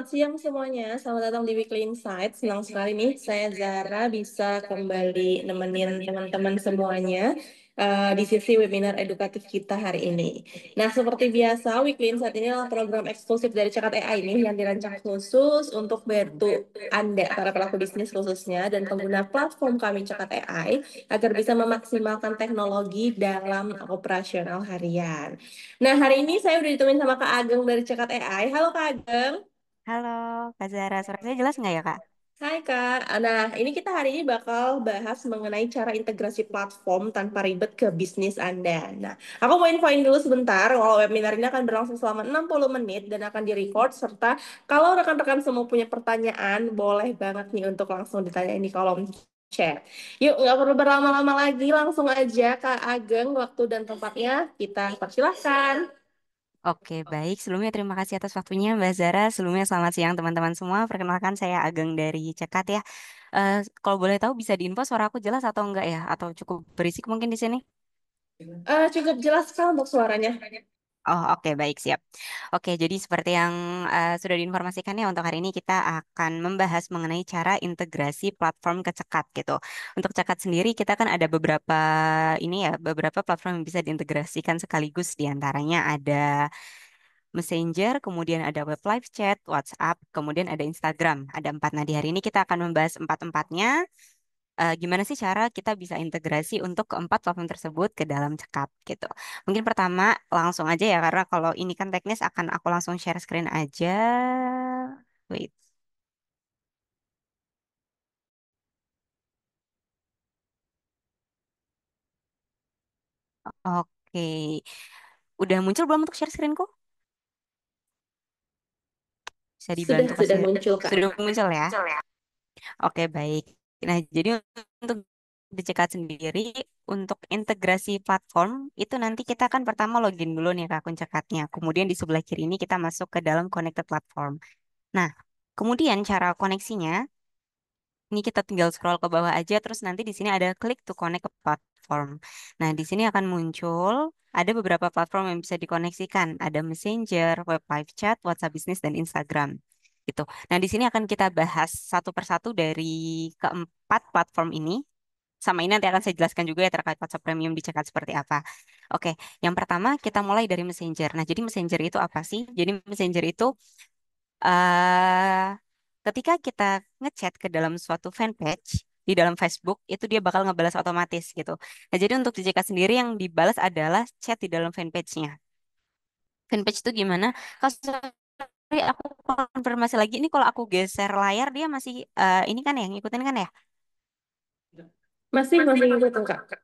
selamat siang semuanya. Selamat datang di Weekly Insight. Senang sekali nih saya Zara bisa kembali nemenin teman-teman semuanya di sesi webinar edukatif kita hari ini. Nah, seperti biasa, Weekly Insight ini adalah program eksklusif dari Cekat AI ini yang dirancang khusus untuk bantu Anda, para pelaku bisnis khususnya, dan pengguna platform kami Cekat AI agar bisa memaksimalkan teknologi dalam operasional harian. Nah, hari ini saya udah ditemuin sama Kak Ageng dari Cekat AI. Halo Kak Ageng. Halo, Kak Zara. Suara saya jelas nggak ya, Kak? Hai Kak. Nah, ini kita hari ini bakal bahas mengenai cara integrasi platform tanpa ribet ke bisnis Anda. Nah, aku mau infoin dulu sebentar kalau webinar ini akan berlangsung selama 60 menit dan akan di-record serta kalau rekan-rekan semua punya pertanyaan, boleh banget nih untuk langsung ditanyain di kolom chat. Yuk, nggak perlu berlama-lama lagi, langsung aja Kak Ageng, waktu dan tempatnya kita persilahkan. Oke, baik. Sebelumnya terima kasih atas waktunya, Mbak Zara. Sebelumnya selamat siang teman-teman semua. Perkenalkan saya Ageng dari Cekat ya. Kalau boleh tahu bisa diinfo suara aku jelas atau enggak ya? Atau cukup berisik mungkin di sini? Cukup jelas kan untuk suaranya? Oh, oke, baik, siap. Oke, jadi seperti yang sudah diinformasikan ya, untuk hari ini kita akan membahas mengenai cara integrasi platform ke Cekat gitu. Untuk Cekat sendiri kita kan ada beberapa ini ya, beberapa platform yang bisa diintegrasikan sekaligus. Di antaranya ada Messenger, kemudian ada web live chat, WhatsApp, kemudian ada Instagram. Ada empat. Nah, di hari ini kita akan membahas empat-empatnya. Gimana sih cara kita bisa integrasi untuk keempat platform tersebut ke dalam Cekap gitu. Mungkin pertama langsung aja ya, karena kalau ini kan teknis akan aku langsung share screen aja. Wait, oke. Udah muncul belum untuk share screenku? Bisa Sudah dibantu sudah kasih. muncul Kak. Sudah muncul ya? Oke, baik. Nah, jadi untuk dicekat sendiri, untuk integrasi platform, itu nanti kita kan pertama login dulu nih ke akun cekatnya. Kemudian di sebelah kiri ini kita masuk ke dalam connected platform. Nah, kemudian cara koneksinya, ini kita tinggal scroll ke bawah aja, terus nanti di sini ada klik to connect ke platform. Nah, di sini akan muncul ada beberapa platform yang bisa dikoneksikan. Ada Messenger, Web Live Chat, WhatsApp Business, dan Instagram. Gitu. Nah, di sini akan kita bahas satu persatu dari keempat platform ini. Sama ini nanti akan saya jelaskan juga ya terkait WhatsApp Premium dicekat seperti apa. Oke, yang pertama kita mulai dari Messenger. Nah, jadi Messenger itu apa sih? Jadi Messenger itu eh ketika kita ngechat ke dalam suatu fanpage di dalam Facebook, itu dia bakal ngebalas otomatis gitu. Nah, jadi untuk DJK sendiri yang dibalas adalah chat di dalam fanpage-nya. Fanpage itu gimana? Kalau sorry, aku konfirmasi lagi, ini kalau aku geser layar dia masih ini kan ya, ngikutin kan ya? Masih ngikutin Kak.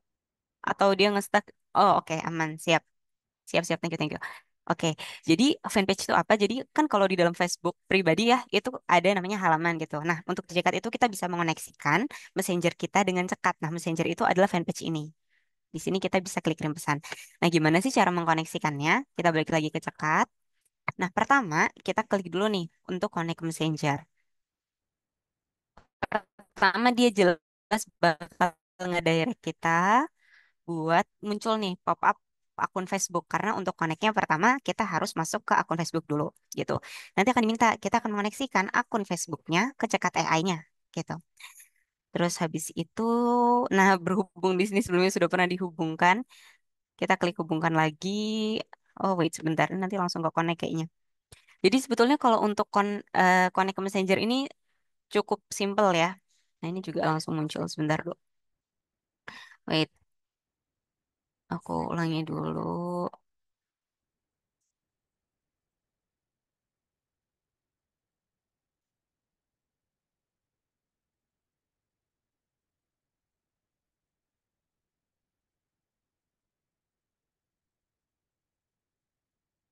Atau dia nge-stuck? Oh, oke, aman, siap. Siap, siap, thank you, thank you. Oke, jadi fanpage itu apa? Jadi kan kalau di dalam Facebook pribadi ya, itu ada namanya halaman gitu. Nah, untuk di Cekat itu kita bisa mengoneksikan Messenger kita dengan Cekat. Nah, Messenger itu adalah fanpage ini. Di sini kita bisa klik kirim pesan. Nah, gimana sih cara mengkoneksikannya? Kita balik lagi ke Cekat. Nah, pertama kita klik dulu nih untuk connect ke Messenger. Pertama dia jelas bakal ngedirect kita buat muncul nih pop up akun Facebook karena untuk koneknya pertama kita harus masuk ke akun Facebook dulu gitu. Nanti akan diminta kita akan mengoneksikan akun Facebooknya ke Cekat AI-nya gitu. Terus habis itu, nah berhubung di sini sebelumnya sudah pernah dihubungkan, kita klik hubungkan lagi. Oh wait sebentar, nanti langsung ke connect kayaknya. Jadi sebetulnya kalau untuk connect ke Messenger ini cukup simple ya. Nah ini juga langsung muncul sebentar dulu. Wait, aku ulangi dulu.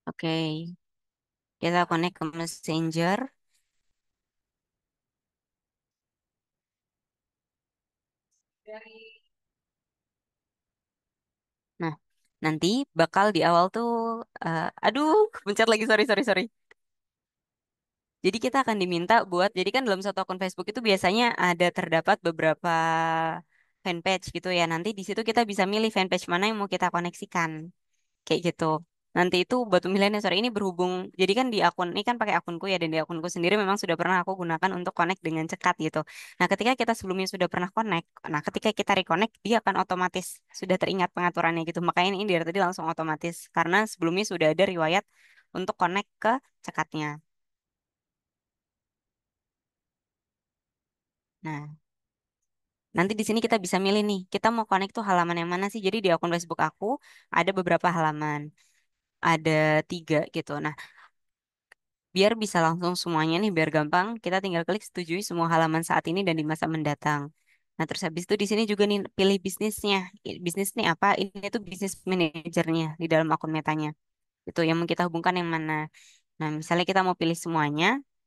Oke, kita connect ke Messenger. Nah, nanti bakal di awal tuh, aduh, pencet lagi, sorry, sorry, sorry. Jadi kita akan diminta buat, jadi kan dalam satu akun Facebook itu biasanya ada terdapat beberapa fanpage gitu ya. Nanti di situ kita bisa milih fanpage mana yang mau kita koneksikan, kayak gitu. Nanti itu buat pemilihannya sore ini berhubung, jadi kan di akun ini kan pakai akunku ya, dan di akunku sendiri memang sudah pernah aku gunakan untuk connect dengan cekat gitu. Nah, ketika kita sebelumnya sudah pernah connect, nah ketika kita reconnect dia akan otomatis sudah teringat pengaturannya gitu. Makanya ini dari tadi langsung otomatis karena sebelumnya sudah ada riwayat untuk connect ke cekatnya. Nah, nanti di sini kita bisa milih nih, kita mau connect tuh halaman yang mana sih? Jadi di akun Facebook aku ada beberapa halaman, ada 3 gitu. Nah, biar bisa langsung semuanya nih, biar gampang, kita tinggal klik setujui semua halaman saat ini dan di masa mendatang. Nah, terus habis itu di sini juga nih pilih bisnisnya. Bisnis nih apa? Ini tuh bisnis manajernya di dalam akun metanya. Itu yang mau kita hubungkan yang mana. Nah, misalnya kita mau pilih semuanya,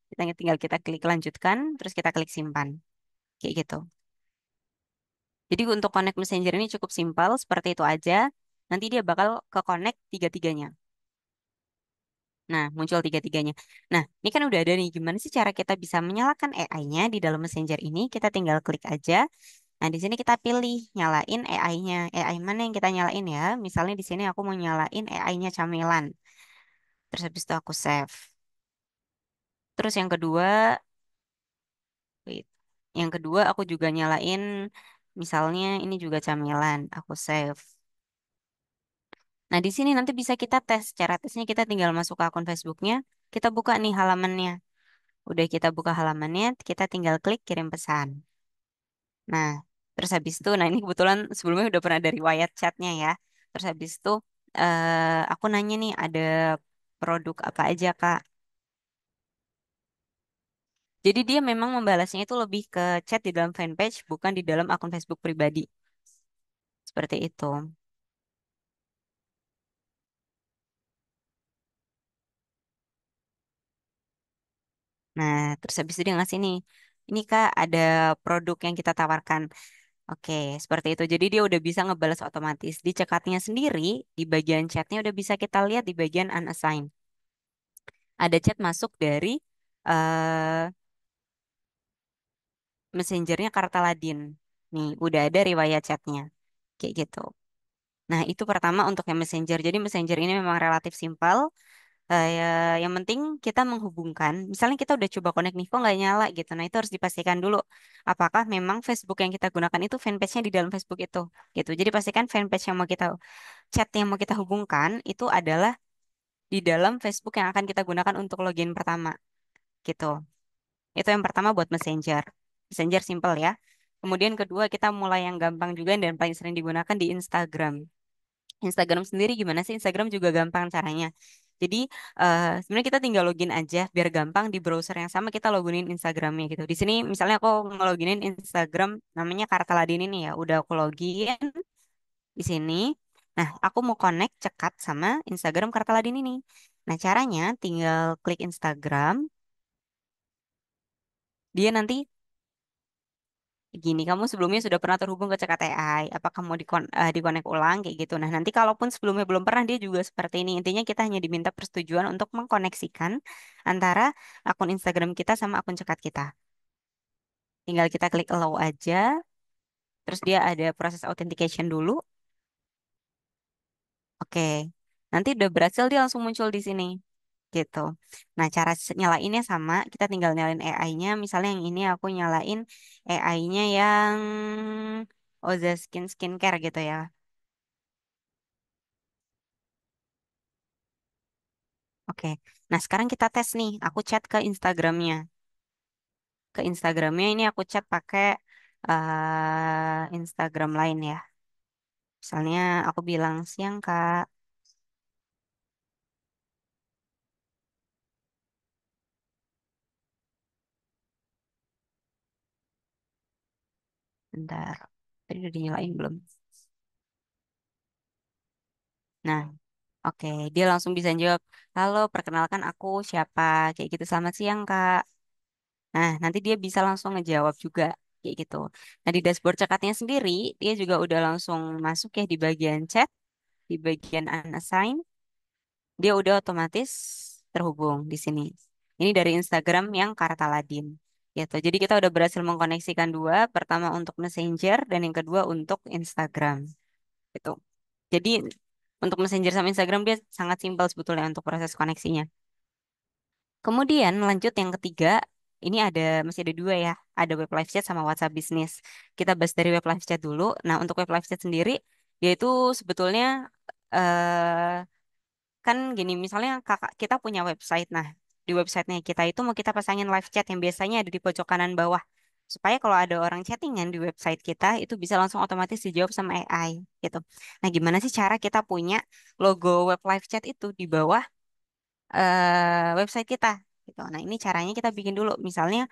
kita tinggal klik lanjutkan, terus kita klik simpan. Kayak gitu. Jadi untuk connect messenger ini cukup simpel, seperti itu aja. Nanti dia bakal ke connect tiga-tiganya. Nah, muncul tiga-tiganya. Nah, ini kan udah ada nih. Gimana sih cara kita bisa menyalakan AI-nya di dalam Messenger ini? Kita tinggal klik aja. Nah, di sini kita pilih nyalain AI-nya. AI mana yang kita nyalain ya? Misalnya di sini aku mau nyalain AI-nya Camilan. Terus habis itu aku save. Terus yang kedua, wait. Yang kedua aku juga nyalain misalnya ini juga Camilan. Aku save. Nah, di sini nanti bisa kita tes. Cara tesnya kita tinggal masuk ke akun Facebooknya. Kita buka nih halamannya. Udah kita buka halamannya, kita tinggal klik kirim pesan. Nah, terus habis itu, nah ini kebetulan sebelumnya udah pernah dari riwayat chatnya ya. Terus habis itu, aku nanya nih ada produk apa aja Kak. Jadi dia memang membalasnya itu lebih ke chat di dalam fanpage, bukan di dalam akun Facebook pribadi. Seperti itu. Nah, terus habis itu dia ngasih nih, ini Kak ada produk yang kita tawarkan. Oke, seperti itu. Jadi dia udah bisa ngebalas otomatis. Di cekatnya sendiri, di bagian chatnya udah bisa kita lihat di bagian unassigned. Ada chat masuk dari eh messengernya Kartaladin. Nih, udah ada riwayat chatnya. Kayak gitu. Nah, itu pertama untuk yang messenger. Jadi messenger ini memang relatif simpel. Yang penting kita menghubungkan. Misalnya kita udah coba connect nih, kok nggak nyala gitu. Nah, itu harus dipastikan dulu. Apakah memang Facebook yang kita gunakan itu fanpage-nya di dalam Facebook itu. Gitu. Jadi pastikan fanpage yang mau kita chat yang mau kita hubungkan itu adalah di dalam Facebook yang akan kita gunakan untuk login pertama gitu. Itu yang pertama buat Messenger. Messenger simple ya. Kemudian kedua kita mulai yang gampang juga dan paling sering digunakan di Instagram. Instagram sendiri gimana sih? Instagram juga gampang caranya. Jadi sebenarnya kita tinggal login aja biar gampang di browser yang sama kita loginin Instagramnya gitu. Di sini misalnya aku ngeloginin Instagram namanya Kartaladin ini ya. Udah aku login di sini. Nah, aku mau connect cekat sama Instagram Kartaladin ini. Nah, caranya tinggal klik Instagram. Dia nanti gini, kamu sebelumnya sudah pernah terhubung ke Cekat AI, apakah mau di-connect ulang kayak gitu. Nah, nanti kalaupun sebelumnya belum pernah, dia juga seperti ini. Intinya kita hanya diminta persetujuan untuk mengkoneksikan antara akun Instagram kita sama akun Cekat kita. Tinggal kita klik allow aja, terus dia ada proses authentication dulu. Oke. Nanti udah berhasil dia langsung muncul di sini. Gitu. Nah, cara nyalainnya sama, kita tinggal nyalain AI-nya. Misalnya yang ini aku nyalain AI-nya yang Oza Skincare gitu ya. Oke. Nah, sekarang kita tes nih. Aku chat ke Instagramnya. Ke Instagramnya ini aku chat pakai Instagram lain ya. Misalnya aku bilang siang Kak. Bentar. Tadi udah dinyalain belum? Nah, oke. Dia langsung bisa jawab. Halo, perkenalkan aku siapa. Kayak gitu. Selamat siang Kak. Nah, nanti dia bisa langsung ngejawab juga. Kayak gitu. Nah, di dashboard cekatnya sendiri, dia juga udah langsung masuk ya di bagian chat, di bagian unassigned. Dia udah otomatis terhubung di sini. Ini dari Instagram yang Kartaladin. Gitu. Jadi kita udah berhasil mengkoneksikan dua, pertama untuk Messenger dan yang kedua untuk Instagram. Gitu. Jadi Untuk Messenger sama Instagram dia sangat simpel sebetulnya untuk proses koneksinya. Kemudian lanjut yang ketiga, ini masih ada dua ya, ada web live chat sama WhatsApp Business. Kita bahas dari web live chat dulu. Nah, untuk web live chat sendiri, yaitu sebetulnya eh kan gini, misalnya kakak kita punya website. Nah, di websitenya kita itu mau kita pasangin live chat yang biasanya ada di pojok kanan bawah. Supaya kalau ada orang chattingan di website kita, itu bisa langsung otomatis dijawab sama AI gitu. Nah, gimana sih cara kita punya logo web live chat itu di bawah website kita gitu. Nah, ini caranya kita bikin dulu. Misalnya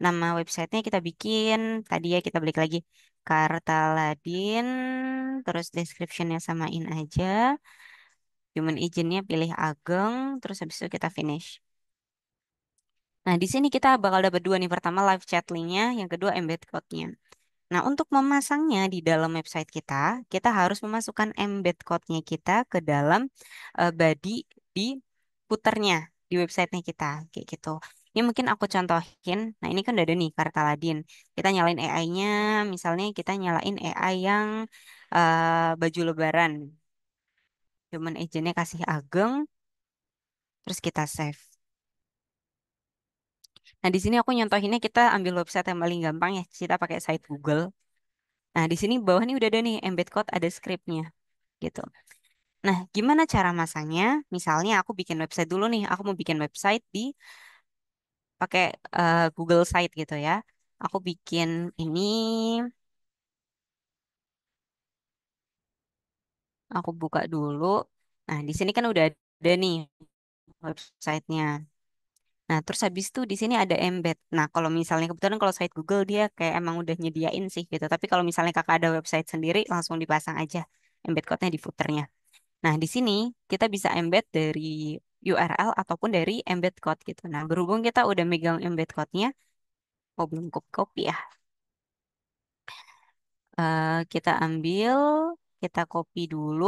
nama websitenya kita bikin tadi ya kita balik lagi Kartaladin, terus descriptionnya samain aja. Human izinnya pilih Ageng, terus habis itu kita finish. Nah, di sini kita bakal dapat dua nih. Pertama live chat linknya, yang kedua embed code-nya. Nah, untuk memasangnya di dalam website kita harus memasukkan embed code-nya kita ke dalam body di footer-nya di websitenya kita, kayak gitu. Ini mungkin aku contohin. Nah, ini kan udah ada nih Kartaladin. Kita nyalain AI-nya, misalnya kita nyalain AI yang baju lebaran. Human agent-nya kasih Ageng, terus kita save. Nah, di sini aku nyontohinnya kita ambil website yang paling gampang ya. Kita pakai site Google. Nah, di sini bawah ini udah ada nih embed code, ada scriptnya gitu. Nah, gimana cara masangnya? Misalnya aku bikin website dulu nih. Aku mau bikin website di pakai Google Site gitu ya. Aku bikin ini, aku buka dulu. Nah, di sini kan udah ada nih websitenya. Nah, terus habis itu di sini ada embed. Nah, kalau misalnya kebetulan kalau site Google dia kayak emang udah nyediain sih gitu. Tapi kalau misalnya kakak ada website sendiri, langsung dipasang aja embed code-nya di footernya. Nah, di sini kita bisa embed dari URL ataupun dari embed code gitu. Nah, berhubung kita udah megang embed code-nya, oh belum copy ya. Kita ambil, kita copy dulu,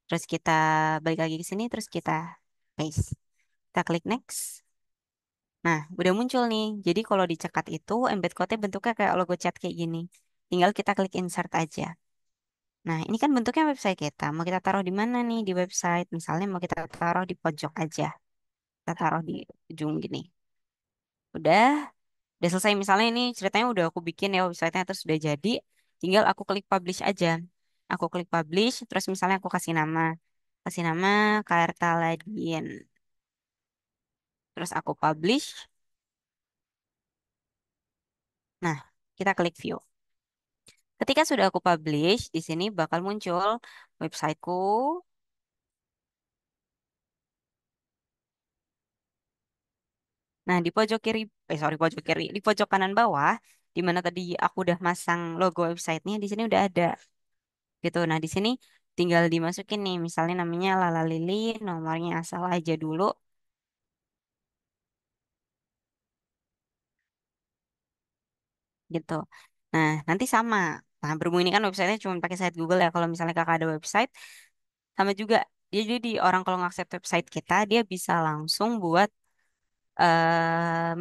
terus kita balik lagi ke sini, terus kita paste. Kita klik next. Nah, udah muncul nih. Jadi kalau dicekat itu embed code-nya bentuknya kayak logo chat kayak gini. Tinggal kita klik insert aja. Nah, ini kan bentuknya website kita. Mau kita taruh di mana nih di website? Misalnya mau kita taruh di pojok aja. Kita taruh di ujung gini. Udah selesai. Misalnya ini ceritanya udah aku bikin ya websitenya terus udah jadi. Tinggal aku klik publish aja. Aku klik publish, terus misalnya aku kasih nama. Kasih nama Kartaladin. Terus aku publish. Nah, kita klik view. Ketika sudah aku publish, di sini bakal muncul websiteku. Nah, di pojok kiri, sorry pojok kiri, di pojok kanan bawah, di mana tadi aku udah masang logo websitenya, di sini udah ada gitu. Nah, di sini tinggal dimasukin nih, misalnya namanya Lala Lili, nomornya asal aja dulu gitu. Nah, nanti sama. Nah, berhubung ini kan websitenya cuma pakai site Google ya. Kalau misalnya kakak ada website, sama juga. Dia jadi orang kalau ngakses website kita, dia bisa langsung buat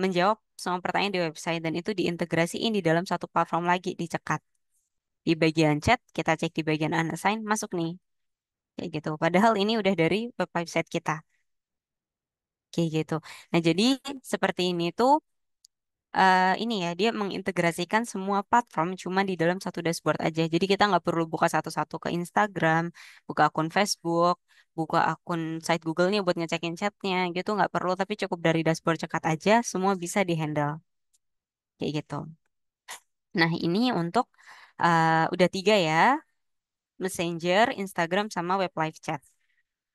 menjawab semua pertanyaan di website dan itu diintegrasiin di dalam satu platform lagi dicekat. Di bagian chat, kita cek di bagian unassign, masuk nih. Kayak gitu. Padahal ini udah dari website kita. Kayak gitu. Nah, jadi seperti ini tuh ini ya, dia mengintegrasikan semua platform cuma di dalam satu dashboard aja. Jadi kita nggak perlu buka satu-satu ke Instagram, buka akun Facebook, buka akun site Google-nya buat ngecekin chatnya gitu nggak perlu. Tapi cukup dari dashboard cekat aja, semua bisa dihandle kayak gitu. Nah ini untuk udah tiga ya, Messenger, Instagram, sama web live chat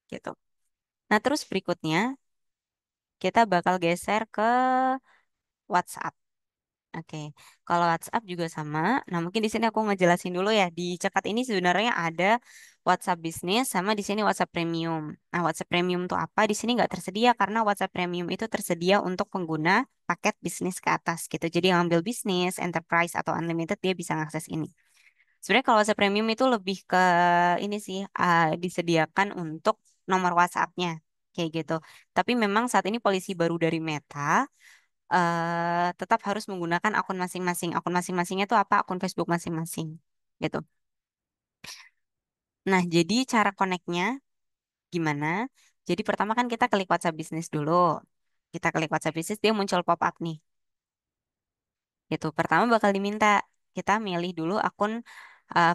gitu. Nah terus berikutnya kita bakal geser ke WhatsApp. Oke, kalau WhatsApp juga sama. Nah, mungkin di sini aku ngejelasin dulu ya. Di cekat ini sebenarnya ada WhatsApp bisnis sama di sini WhatsApp Premium. Nah, WhatsApp Premium tuh apa? Di sini nggak tersedia karena WhatsApp Premium itu tersedia untuk pengguna paket bisnis ke atas gitu. Jadi yang ambil bisnis, enterprise atau unlimited dia bisa ngakses ini. Sebenarnya kalau WhatsApp Premium itu lebih ke ini sih disediakan untuk nomor WhatsApp-nya kayak gitu. Tapi memang saat ini polisi baru dari Meta tetap harus menggunakan akun masing-masing. Akun masing-masingnya itu apa? Akun Facebook masing-masing. Gitu. Nah, jadi cara connect-nya gimana? Jadi pertama kan kita klik WhatsApp Business dulu. Kita klik WhatsApp Business, dia muncul pop-up nih. Gitu. Pertama bakal diminta kita milih dulu akun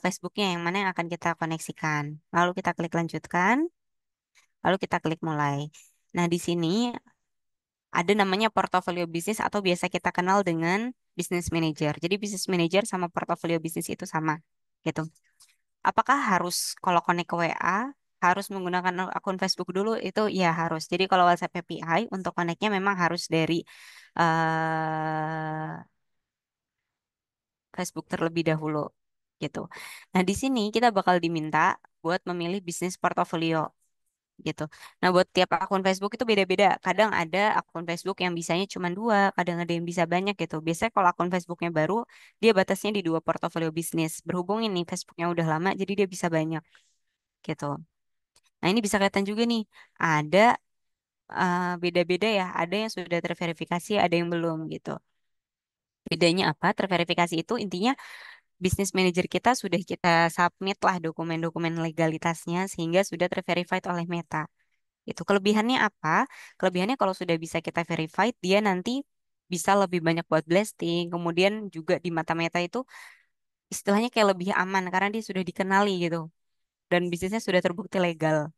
Facebooknya yang mana yang akan kita koneksikan. Lalu kita klik lanjutkan, lalu kita klik mulai. Nah, di sini ada namanya portofolio bisnis atau biasa kita kenal dengan business manager. Jadi business manager sama portofolio bisnis itu sama. Gitu. Apakah harus kalau connect ke WA harus menggunakan akun Facebook dulu? Itu ya harus. Jadi kalau WhatsApp API untuk connectnya memang harus dari Facebook terlebih dahulu gitu. Nah, di sini kita bakal diminta buat memilih bisnis portofolio gitu. Nah, buat tiap akun Facebook itu beda-beda. Kadang ada akun Facebook yang bisanya cuma dua, kadang ada yang bisa banyak gitu. Biasanya kalau akun Facebooknya baru, dia batasnya di dua portofolio bisnis. Berhubung ini Facebooknya udah lama, jadi dia bisa banyak gitu. Nah, ini bisa kelihatan juga nih, ada beda-beda ya. Ada yang sudah terverifikasi, ada yang belum gitu. Bedanya apa? Terverifikasi itu intinya bisnis manajer kita sudah kita submit lah dokumen-dokumen legalitasnya sehingga sudah terverified oleh Meta. Itu kelebihannya apa? Kelebihannya kalau sudah bisa kita verified, dia nanti bisa lebih banyak buat blasting. Kemudian juga di mata Meta itu istilahnya kayak lebih aman karena dia sudah dikenali gitu dan bisnisnya sudah terbukti legal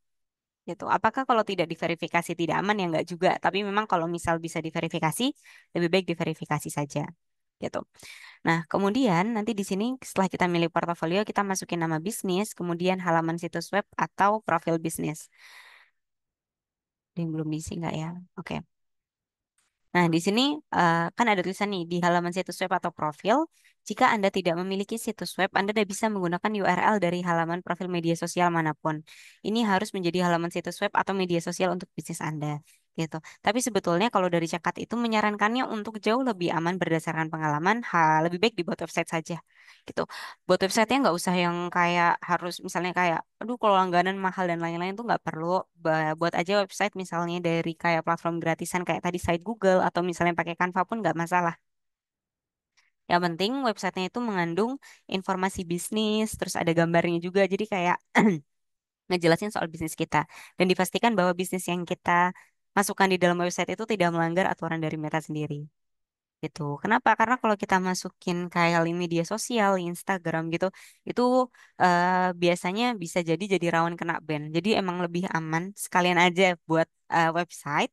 gitu. Apakah kalau tidak diverifikasi tidak aman ya enggak juga. Tapi memang kalau misal bisa diverifikasi, lebih baik diverifikasi saja gitu. Nah, kemudian nanti di sini setelah kita milih portofolio, kita masukin nama bisnis, kemudian halaman situs web atau profil bisnis. Ada yang belum diisi nggak ya? Oke. Nah, di sini kan ada tulisan nih di halaman situs web atau profil. Jika Anda tidak memiliki situs web, Anda tidak bisa menggunakan URL dari halaman profil media sosial manapun. Ini harus menjadi halaman situs web atau media sosial untuk bisnis Anda. Gitu. Tapi sebetulnya kalau dari Cakat itu menyarankannya untuk jauh lebih aman berdasarkan pengalaman, lebih baik dibuat website saja. Gitu. Buat websitenya nggak usah yang kayak harus misalnya kayak, aduh kalau langganan mahal dan lain-lain tuh nggak perlu. Buat aja website misalnya dari kayak platform gratisan kayak tadi site Google atau misalnya pakai Canva pun nggak masalah. Yang penting websitenya itu mengandung informasi bisnis, terus ada gambarnya juga. Jadi kayak ngejelasin soal bisnis kita. Dan dipastikan bahwa bisnis yang kita masukkan di dalam website itu tidak melanggar aturan dari Meta sendiri. Gitu. Kenapa? Karena kalau kita masukin kayak link media sosial, Instagram gitu, itu biasanya bisa jadi rawan kena ban. Jadi emang lebih aman sekalian aja buat website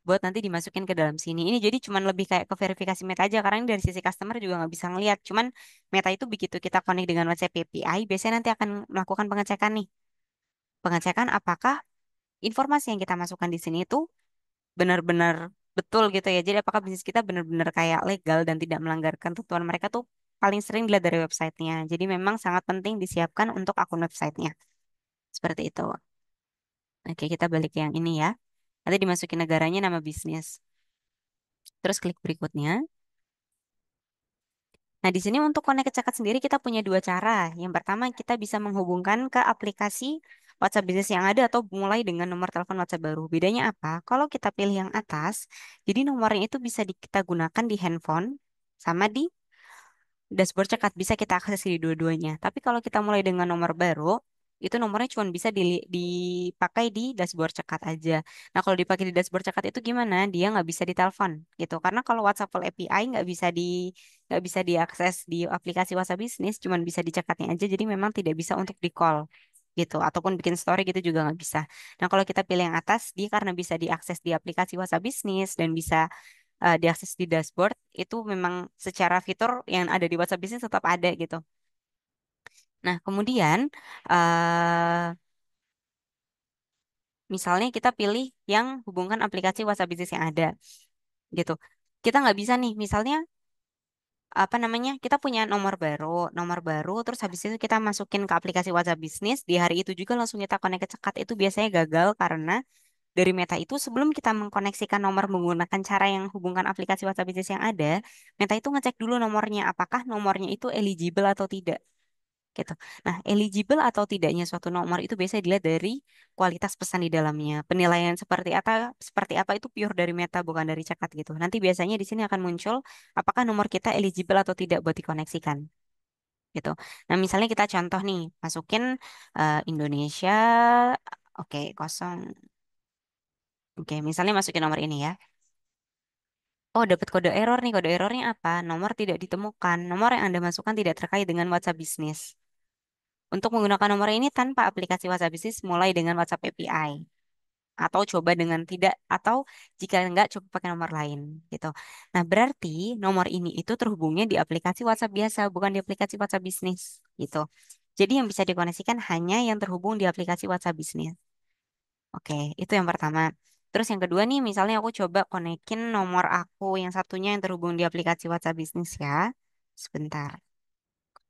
buat nanti dimasukin ke dalam sini. Ini jadi cuman lebih kayak ke verifikasi Meta aja karena ini dari sisi customer juga nggak bisa ngelihat. Cuman Meta itu begitu kita connect dengan WhatsApp API, biasanya nanti akan melakukan pengecekan nih. Pengecekan apakah informasi yang kita masukkan di sini itu benar-benar betul gitu ya. Jadi apakah bisnis kita benar-benar kayak legal dan tidak melanggar ketentuan mereka tuh paling sering dilihat dari websitenya. Jadi memang sangat penting disiapkan untuk akun websitenya. Seperti itu. Oke, kita balik ke yang ini ya. Nanti dimasukin negaranya nama bisnis. Terus klik berikutnya. Nah, di sini untuk connect ke Cakat sendiri kita punya dua cara. Yang pertama kita bisa menghubungkan ke aplikasi WhatsApp bisnis yang ada atau mulai dengan nomor telepon WhatsApp baru. Bedanya apa? Kalau kita pilih yang atas, jadi nomornya itu bisa kita gunakan di handphone sama di dashboard Cekat. Bisa kita akses di dua-duanya. Tapi kalau kita mulai dengan nomor baru, itu nomornya cuma bisa dipakai di dashboard Cekat aja. Nah, kalau dipakai di dashboard Cekat itu gimana? Dia nggak bisa ditelepon gitu. Karena kalau WhatsApp Full API nggak bisa diakses di aplikasi WhatsApp Business, cuma bisa di Cekatnya aja. Jadi memang tidak bisa untuk di call gitu. Ataupun bikin story gitu juga nggak bisa. Nah, kalau kita pilih yang atas, dia karena bisa diakses di aplikasi WhatsApp Business dan bisa diakses di dashboard itu memang secara fitur yang ada di WhatsApp Business tetap ada gitu. Nah, kemudian eh misalnya kita pilih yang hubungkan aplikasi WhatsApp Business yang ada gitu. Kita nggak bisa nih, misalnya apa namanya? Kita punya nomor baru, terus habis itu kita masukin ke aplikasi WhatsApp Business di hari itu juga langsung kita connect ke Cekat itu biasanya gagal karena dari Meta itu sebelum kita mengkoneksikan nomor menggunakan cara yang hubungkan aplikasi WhatsApp Business yang ada, Meta itu ngecek dulu nomornya, apakah nomornya itu eligible atau tidak, gitu. Nah, eligible atau tidaknya suatu nomor itu biasanya dilihat dari kualitas pesan di dalamnya. Penilaian seperti apa itu pure dari Meta bukan dari Cekat gitu. Nanti biasanya di sini akan muncul apakah nomor kita eligible atau tidak buat dikoneksikan. gitu. Nah, misalnya kita contoh nih, masukin Indonesia, oke, kosong. Oke, misalnya masukin nomor ini ya. Oh, dapat kode error nih. Kode errornya apa? Nomor tidak ditemukan. Nomor yang Anda masukkan tidak terkait dengan WhatsApp bisnis. Untuk menggunakan nomor ini tanpa aplikasi WhatsApp bisnis, mulai dengan WhatsApp API. Atau coba dengan tidak, atau jika enggak, coba pakai nomor lain. Gitu. Nah, berarti nomor ini itu terhubungnya di aplikasi WhatsApp biasa, bukan di aplikasi WhatsApp bisnis. Gitu. Jadi yang bisa dikoneksikan hanya yang terhubung di aplikasi WhatsApp bisnis. Oke, itu yang pertama. Terus yang kedua nih, misalnya aku coba konekin nomor aku yang satunya yang terhubung di aplikasi WhatsApp bisnis ya. Sebentar,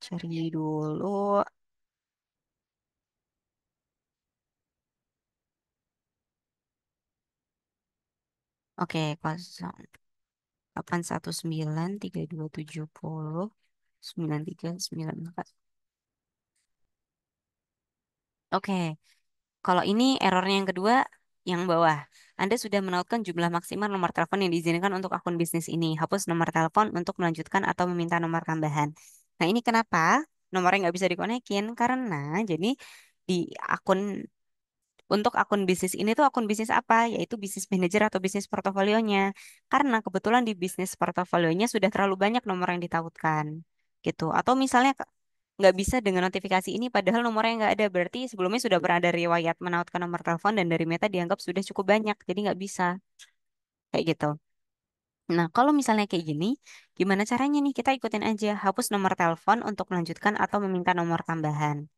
cari dulu. Oke, 081932709394. Oke, kalau ini errornya yang kedua, yang bawah. Anda sudah menautkan jumlah maksimal nomor telepon yang diizinkan untuk akun bisnis ini. Hapus nomor telepon untuk melanjutkan atau meminta nomor tambahan. Nah, ini kenapa nomornya nggak bisa dikonekin? Karena jadi di akun untuk akun bisnis ini tuh akun bisnis apa? Yaitu bisnis manager atau bisnis portofolionya. Karena kebetulan di bisnis portofolionya sudah terlalu banyak nomor yang ditautkan. Gitu. Atau misalnya nggak bisa dengan notifikasi ini padahal nomornya nggak ada. Berarti sebelumnya sudah pernah ada riwayat menautkan nomor telepon dan dari Meta dianggap sudah cukup banyak. Jadi nggak bisa. Kayak gitu. Nah, kalau misalnya kayak gini, gimana caranya nih? Kita ikutin aja. Hapus nomor telepon untuk melanjutkan atau meminta nomor tambahan.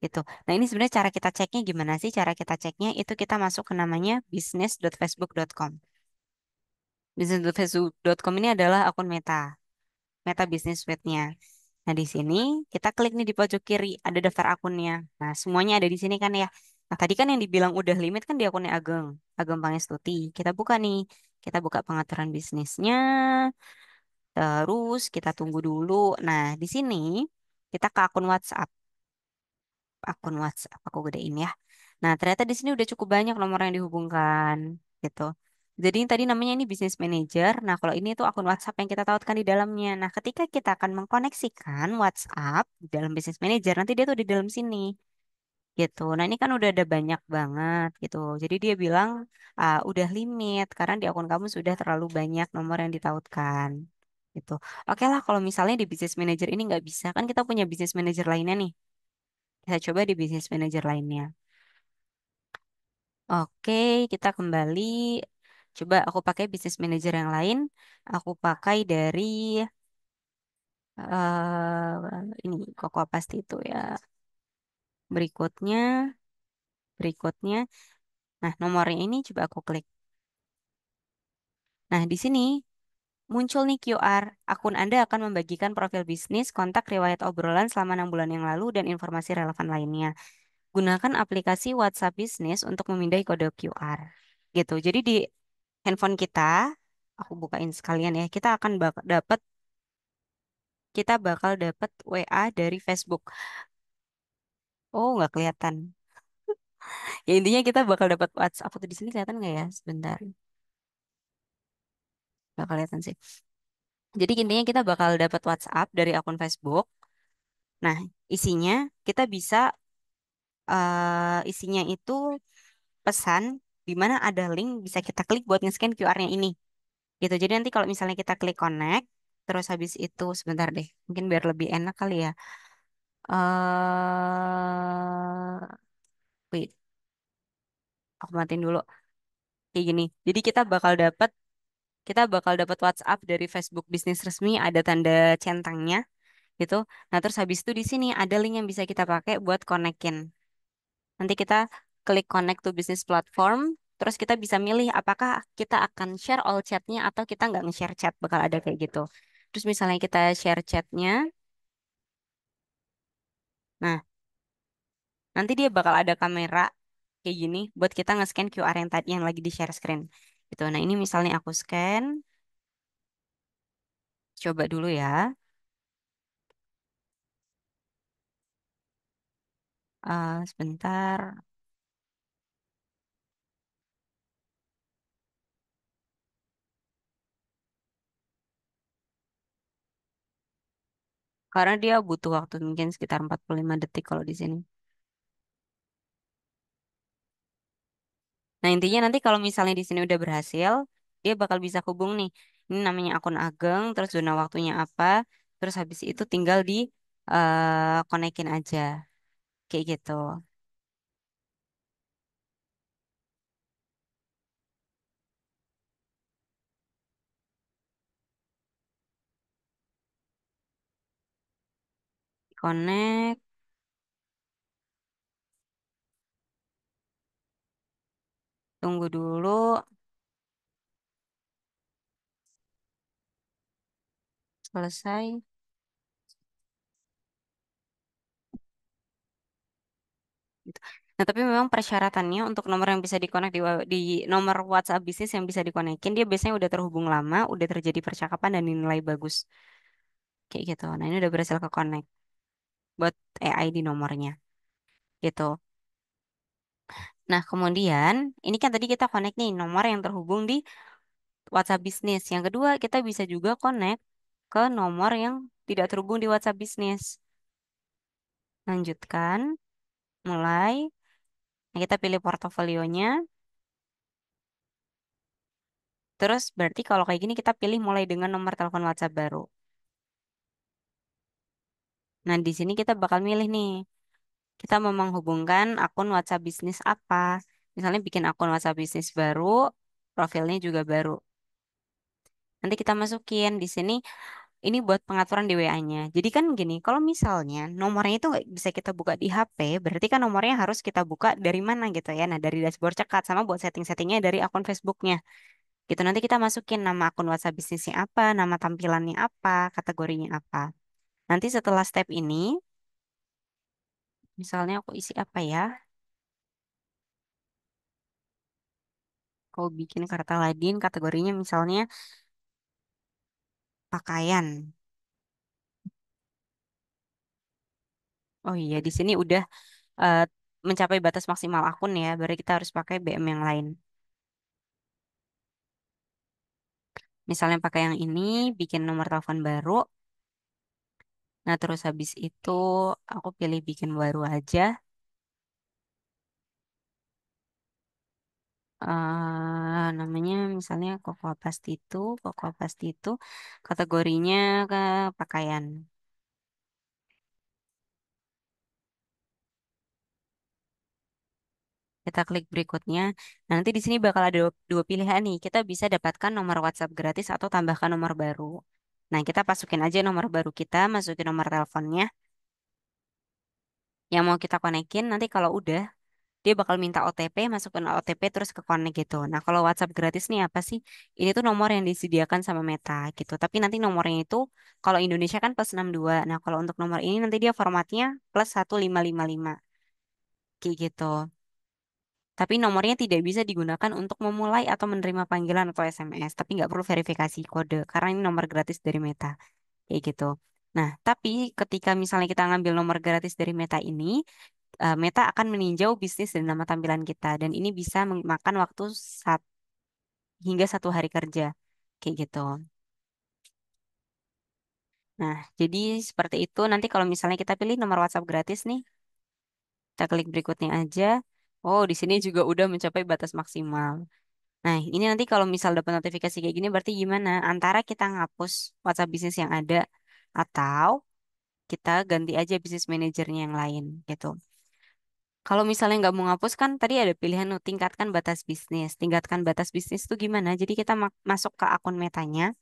Gitu. Nah, ini sebenarnya cara kita ceknya gimana sih? Cara kita ceknya itu kita masuk ke namanya business.facebook.com. Business.facebook.com ini adalah akun Meta, Meta Business Suite-nya. Nah, di sini kita klik nih di pojok kiri, ada daftar akunnya. Nah, semuanya ada di sini kan ya. Nah, tadi kan yang dibilang udah limit kan di akunnya Ageng, Ageng Pangestuti. Kita buka nih, kita buka pengaturan bisnisnya, terus kita tunggu dulu. Nah, di sini kita ke akun WhatsApp aku gedein ya. Nah, ternyata di sini udah cukup banyak nomor yang dihubungkan gitu. Jadi yang tadi namanya ini business manager. Nah, kalau ini tuh akun WhatsApp yang kita tautkan di dalamnya. Nah, ketika kita akan mengkoneksikan WhatsApp di dalam business manager, nanti dia tuh di dalam sini gitu. Nah, ini kan udah ada banyak banget gitu. Jadi dia bilang udah limit karena di akun kamu sudah terlalu banyak nomor yang ditautkan gitu. Oke lah, kalau misalnya di business manager ini nggak bisa, kan kita punya business manager lainnya nih. Kita coba di business manager lainnya. Oke, kita kembali. Coba aku pakai business manager yang lain. Aku pakai dari ini Cocoa Pasti itu ya. Berikutnya, berikutnya. Nah, nomornya ini coba aku klik. Nah, di sini muncul nih QR. Akun Anda akan membagikan profil bisnis, kontak riwayat obrolan selama 6 bulan yang lalu, dan informasi relevan lainnya. Gunakan aplikasi WhatsApp Business untuk memindai kode QR. Gitu. Jadi di handphone kita, aku bukain sekalian ya, kita bakal dapat WA dari Facebook. Oh, nggak kelihatan. Ya intinya kita bakal dapat WhatsApp. Foto di sini kelihatan nggak ya? Sebentar, nggak kelihatan sih. Jadi intinya kita bakal dapat WhatsApp dari akun Facebook. Nah, isinya kita bisa isinya itu pesan di mana ada link bisa kita klik buat nge-scan QR-nya ini. Gitu. Jadi nanti kalau misalnya kita klik connect, terus habis itu sebentar deh, mungkin biar lebih enak kali ya. Wait, aku matiin dulu. Kayak gini. Jadi kita bakal dapat WhatsApp dari Facebook bisnis resmi ada tanda centangnya gitu. Nah, terus habis itu di sini ada link yang bisa kita pakai buat konekin. Nanti kita klik connect to business platform, terus kita bisa milih apakah kita akan share all chatnya atau kita nggak nge-share chat, bakal ada kayak gitu. Terus misalnya kita share chatnya, nah nanti dia bakal ada kamera kayak gini buat kita nge-scan QR yang tadi yang lagi di share screen. Gitu. Nah, ini misalnya aku scan, coba dulu ya. Sebentar. Karena dia butuh waktu mungkin sekitar 45 detik kalau di sini. Nah, intinya nanti kalau misalnya di sini udah berhasil, dia bakal bisa hubung nih. Ini namanya akun Ageng, terus zona waktunya apa, terus habis itu tinggal di konekin aja, kayak gitu. Connect, tunggu dulu, selesai. Gitu. Nah, tapi memang persyaratannya untuk nomor yang bisa dikonek di nomor WhatsApp bisnis yang bisa dikonekin, dia biasanya udah terhubung lama, udah terjadi percakapan dan dinilai bagus, kayak gitu. Nah, ini udah berhasil ke connect buat AI di nomornya, gitu. Nah, kemudian ini kan tadi kita connect nih nomor yang terhubung di WhatsApp bisnis. Yang kedua, kita bisa juga connect ke nomor yang tidak terhubung di WhatsApp bisnis. Lanjutkan, mulai. Nah, kita pilih portofolionya. Terus berarti kalau kayak gini kita pilih mulai dengan nomor telepon WhatsApp baru. Nah, di sini kita bakal milih nih. Kita mau menghubungkan akun WhatsApp bisnis apa. Misalnya bikin akun WhatsApp bisnis baru, profilnya juga baru. Nanti kita masukin di sini. Ini buat pengaturan di WA-nya. Jadi kan gini, kalau misalnya nomornya itu nggak bisa kita buka di HP, berarti kan nomornya harus kita buka dari mana gitu ya. Nah, dari dashboard cekat sama buat setting-settingnya dari akun Facebooknya. Gitu nanti kita masukin nama akun WhatsApp bisnisnya apa, nama tampilannya apa, kategorinya apa. Nanti setelah step ini, misalnya aku isi apa ya? Kau bikin kartu Ladin, kategorinya misalnya pakaian. Oh iya, di sini udah eh, mencapai batas maksimal akun ya, berarti kita harus pakai BM yang lain. Misalnya pakai yang ini, bikin nomor telepon baru. Nah, terus habis itu aku pilih bikin baru aja. Namanya misalnya Cocoa Pasti itu kategorinya ke pakaian. Kita klik berikutnya. Nah, nanti di sini bakal ada dua pilihan nih. Kita bisa dapatkan nomor WhatsApp gratis atau tambahkan nomor baru. Nah, kita masukin aja nomor baru kita, masukin nomor teleponnya yang mau kita konekin. Nanti kalau udah dia bakal minta OTP, masukin OTP terus ke connect gitu. Nah, kalau WhatsApp gratis nih apa sih? Ini tuh nomor yang disediakan sama Meta gitu. Tapi nanti nomornya itu kalau Indonesia kan +62. Nah, kalau untuk nomor ini nanti dia formatnya +1555 kayak gitu. Tapi nomornya tidak bisa digunakan untuk memulai atau menerima panggilan atau SMS. Tapi nggak perlu verifikasi kode karena ini nomor gratis dari Meta kayak gitu. Nah, tapi ketika misalnya kita ngambil nomor gratis dari Meta ini, Meta akan meninjau bisnis dan nama tampilan kita dan ini bisa memakan waktu hingga 1 hari kerja kayak gitu. Nah, jadi seperti itu. Nanti kalau misalnya kita pilih nomor WhatsApp gratis nih, kita klik berikutnya aja. Oh, di sini juga udah mencapai batas maksimal. Nah, ini nanti kalau misal dapat notifikasi kayak gini berarti gimana? Antara kita ngapus WhatsApp bisnis yang ada atau kita ganti aja bisnis manajernya yang lain gitu. Kalau misalnya nggak mau ngapus kan tadi ada pilihan tingkatkan batas bisnis. Tingkatkan batas bisnis itu gimana? Jadi kita masuk ke akun metanya.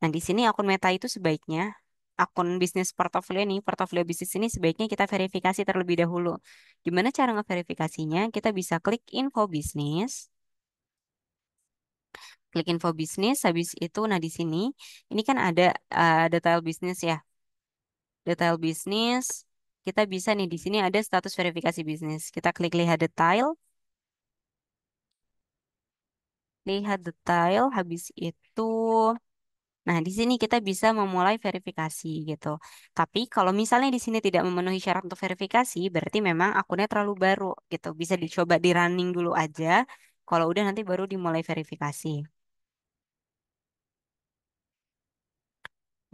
Nah, di sini akun meta itu sebaiknya akun bisnis portofolio nih, portofolio bisnis ini sebaiknya kita verifikasi terlebih dahulu. Gimana cara ngeverifikasinya? Kita bisa klik info bisnis, klik info bisnis, habis itu nah di sini ini kan ada detail bisnis ya. Detail bisnis, kita bisa nih di sini ada status verifikasi bisnis. Kita klik lihat detail. Lihat detail, habis itu, nah di sini kita bisa memulai verifikasi gitu. Tapi kalau misalnya di sini tidak memenuhi syarat untuk verifikasi, berarti memang akunnya terlalu baru gitu. Bisa dicoba di running dulu aja. Kalau udah nanti baru dimulai verifikasi.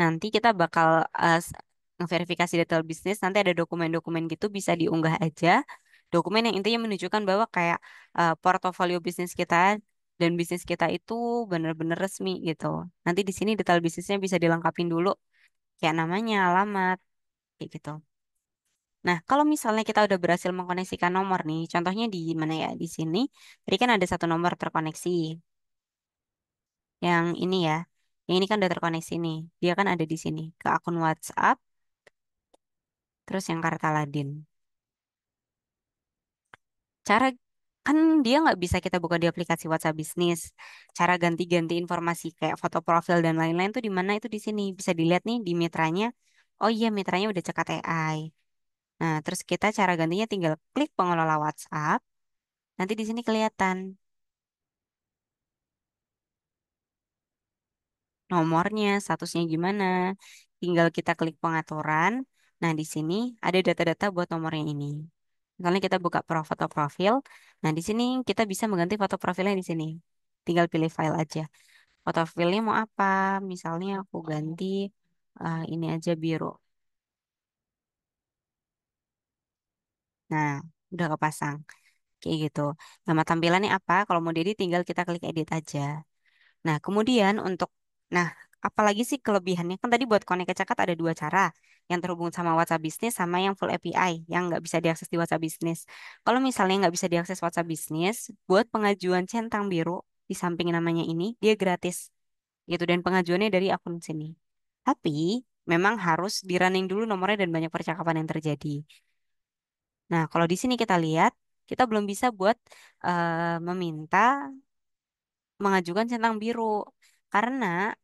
Nanti kita bakal ngeverifikasi detail bisnis, nanti ada dokumen-dokumen gitu bisa diunggah aja. Dokumen yang intinya menunjukkan bahwa kayak portofolio bisnis kita dan bisnis kita itu benar-benar resmi gitu. Nanti di sini detail bisnisnya bisa dilengkapin dulu, kayak namanya, alamat, kayak gitu. Nah, kalau misalnya kita udah berhasil mengkoneksikan nomor nih, contohnya di mana ya? Di sini, tadi kan ada satu nomor terkoneksi. Yang ini ya, yang ini kan udah terkoneksi nih. Dia kan ada di sini, ke akun WhatsApp, terus yang kartu Ladin. Cara kan dia nggak bisa kita buka di aplikasi WhatsApp bisnis. Cara ganti-ganti informasi kayak foto profil dan lain-lain tuh di mana itu di sini bisa dilihat nih di mitranya. Oh iya mitranya udah cekat AI. Nah terus kita cara gantinya tinggal klik pengelola WhatsApp. Nanti di sini kelihatan nomornya, statusnya gimana. Tinggal kita klik pengaturan. Nah di sini ada data-data buat nomornya ini. Misalnya kita buka foto profil. Nah di sini kita bisa mengganti foto profilnya di sini. Tinggal pilih file aja. Foto profilnya mau apa? Misalnya aku ganti ini aja biru. Nah, udah kepasang. Kayak gitu. Nama tampilannya apa? Kalau mau diedit tinggal kita klik edit aja. Nah, kemudian untuk nah, apalagi sih kelebihannya? Kan tadi buat connect ke Cakat ada dua cara. Yang terhubung sama WhatsApp Business sama yang full API yang nggak bisa diakses di WhatsApp Business. Kalau misalnya nggak bisa diakses WhatsApp Business, buat pengajuan centang biru di samping namanya ini, dia gratis. Gitu dan pengajuannya dari akun sini. Tapi memang harus di running dulu nomornya dan banyak percakapan yang terjadi. Nah, kalau di sini kita lihat, kita belum bisa buat meminta mengajukan centang biru karena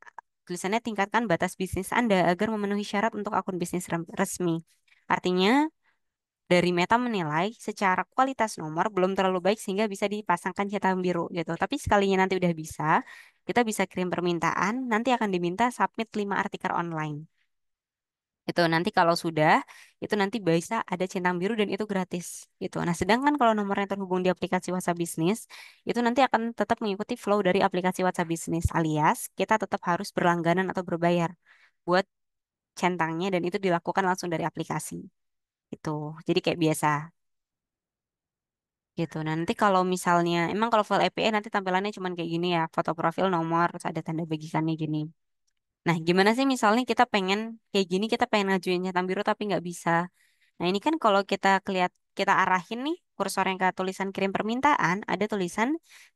tulisannya tingkatkan batas bisnis Anda agar memenuhi syarat untuk akun bisnis resmi. Artinya dari Meta menilai secara kualitas nomor belum terlalu baik sehingga bisa dipasangkan centang biru gitu. Tapi sekalinya nanti udah bisa, kita bisa kirim permintaan, nanti akan diminta submit 5 artikel online. Itu nanti kalau sudah, itu nanti bisa ada centang biru dan itu gratis gitu. Nah, sedangkan kalau nomor yang terhubung di aplikasi WhatsApp Business, itu nanti akan tetap mengikuti flow dari aplikasi WhatsApp Business, alias kita tetap harus berlangganan atau berbayar buat centangnya dan itu dilakukan langsung dari aplikasi. Itu. Jadi kayak biasa gitu. Nah, nanti kalau misalnya, emang kalau full API nanti tampilannya cuma kayak gini ya, foto profil, nomor, terus ada tanda bagikannya gini. Nah, gimana sih misalnya kita pengen kayak gini, kita pengen ngajuin centang biru tapi nggak bisa. Nah, ini kan kalau kita arahin nih kursor yang ke tulisan kirim permintaan, ada tulisan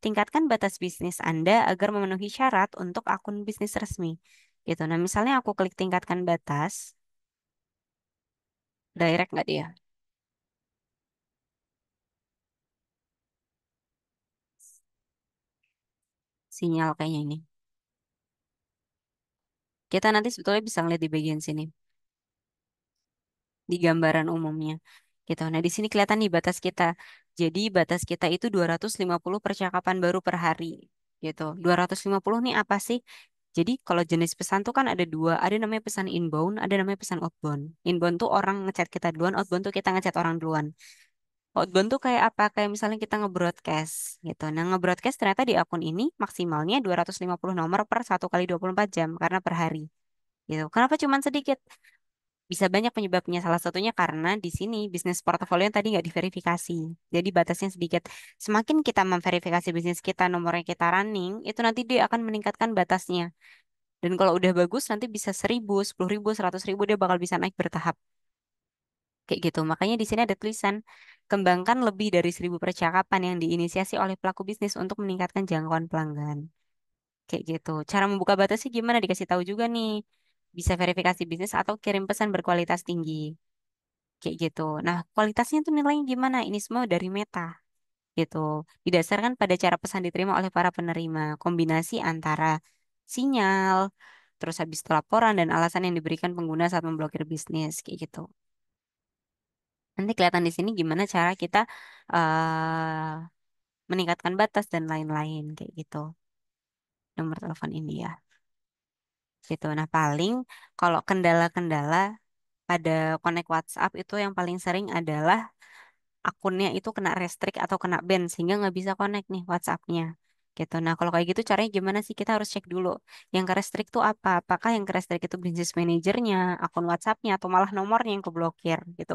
tingkatkan batas bisnis Anda agar memenuhi syarat untuk akun bisnis resmi. Gitu. Nah, misalnya aku klik tingkatkan batas, direct nggak dia? Sinyal kayaknya ini. Kita nanti sebetulnya bisa ngeliat di bagian sini, di gambaran umumnya. Gitu. Nah, di sini kelihatan nih batas kita. Jadi batas kita itu 250 percakapan baru per hari. Gitu. 250 nih apa sih? Jadi kalau jenis pesan tuh kan ada dua, ada namanya pesan inbound, ada namanya pesan outbound. Inbound tuh orang ngechat kita duluan, outbound tuh kita ngechat orang duluan. Outbound tuh kayak apa? Kayak misalnya kita nge-broadcast gitu. Nah, nge-broadcast ternyata di akun ini maksimalnya 250 nomor per 1 kali 24 jam karena per hari. Gitu. Kenapa cuman sedikit? Bisa banyak penyebabnya. Salah satunya karena di sini bisnis portofolio yang tadi nggak diverifikasi. Jadi batasnya sedikit. Semakin kita memverifikasi bisnis kita, nomornya kita running, itu nanti dia akan meningkatkan batasnya. Dan kalau udah bagus nanti bisa 1.000, 10.000, 100.000 dia bakal bisa naik bertahap. Kayak gitu. Makanya di sini ada tulisan kembangkan lebih dari 1.000 percakapan yang diinisiasi oleh pelaku bisnis untuk meningkatkan jangkauan pelanggan. Kayak gitu. Cara membuka batasnya gimana? Dikasih tahu juga nih. Bisa verifikasi bisnis atau kirim pesan berkualitas tinggi. Kayak gitu. Nah, kualitasnya tuh nilainya gimana? Ini semua dari Meta gitu. Didasarkan pada cara pesan diterima oleh para penerima. Kombinasi antara sinyal, terus habis itu laporan dan alasan yang diberikan pengguna saat memblokir bisnis kayak gitu. Nanti kelihatan di sini gimana cara kita meningkatkan batas dan lain-lain kayak gitu. Nomor telepon ini ya. Gitu. Nah, paling kalau kendala-kendala pada connect WhatsApp itu yang paling sering adalah akunnya itu kena restrict atau kena ban sehingga nggak bisa connect nih WhatsApp-nya. gitu. Nah, kalau kayak gitu caranya gimana sih? Kita harus cek dulu. Yang ke restrict itu apa? Apakah yang ke restrict itu business manajernya, akun WhatsApp-nya, atau malah nomornya yang keblokir gitu.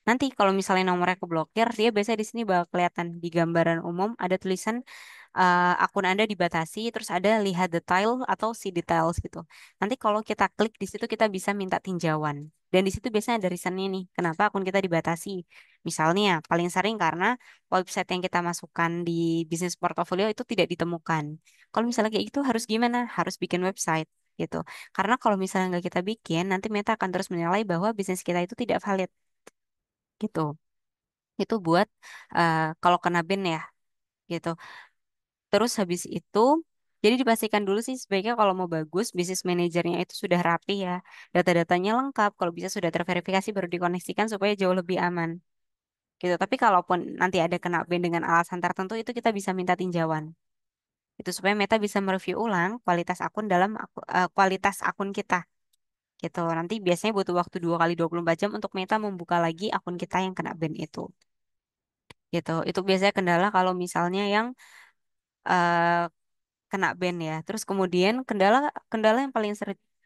Nanti kalau misalnya nomornya keblokir, dia biasanya di sini bakal kelihatan di gambaran umum ada tulisan akun Anda dibatasi, terus ada lihat detail atau see details gitu. Nanti kalau kita klik di situ kita bisa minta tinjauan. Dan di situ biasanya ada reasonnya nih, kenapa akun kita dibatasi. Misalnya, paling sering karena website yang kita masukkan di bisnis portofolio itu tidak ditemukan. Kalau misalnya kayak gitu harus gimana? Harus bikin website gitu. Karena kalau misalnya nggak kita bikin, nanti Meta akan terus menilai bahwa bisnis kita itu tidak valid gitu. Itu buat kalau kena ban ya gitu. Terus habis itu, jadi dipastikan dulu sih sebaiknya kalau mau bagus, bisnis manajernya itu sudah rapi ya. Data-datanya lengkap, kalau bisa sudah terverifikasi baru dikoneksikan supaya jauh lebih aman. Gitu. Tapi kalaupun nanti ada kena ban dengan alasan tertentu, itu kita bisa minta tinjauan. Itu supaya Meta bisa mereview ulang kualitas akun kualitas akun kita. Gitu. Nanti biasanya butuh waktu 2 kali 24 jam untuk Meta membuka lagi akun kita yang kena ban itu. Gitu. Itu biasanya kendala kalau misalnya yang eh, kena ban ya. Terus kemudian kendala kendala yang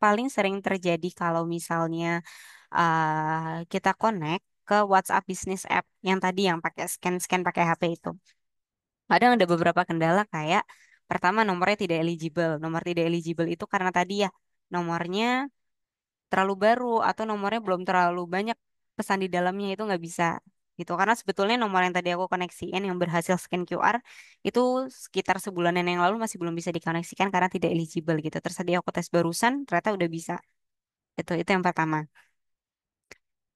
paling sering terjadi kalau misalnya kita connect ke WhatsApp Business App yang tadi yang pakai scan-scan pakai HP itu. Kadang ada beberapa kendala kayak pertama nomornya tidak eligible. Nomor tidak eligible itu karena tadi ya nomornya terlalu baru atau nomornya belum terlalu banyak pesan di dalamnya itu nggak bisa gitu karena sebetulnya nomor yang tadi aku koneksiin yang berhasil scan QR itu sekitar sebulanan yang lalu masih belum bisa dikoneksikan karena tidak eligible gitu terus tadi aku tes barusan ternyata udah bisa itu yang pertama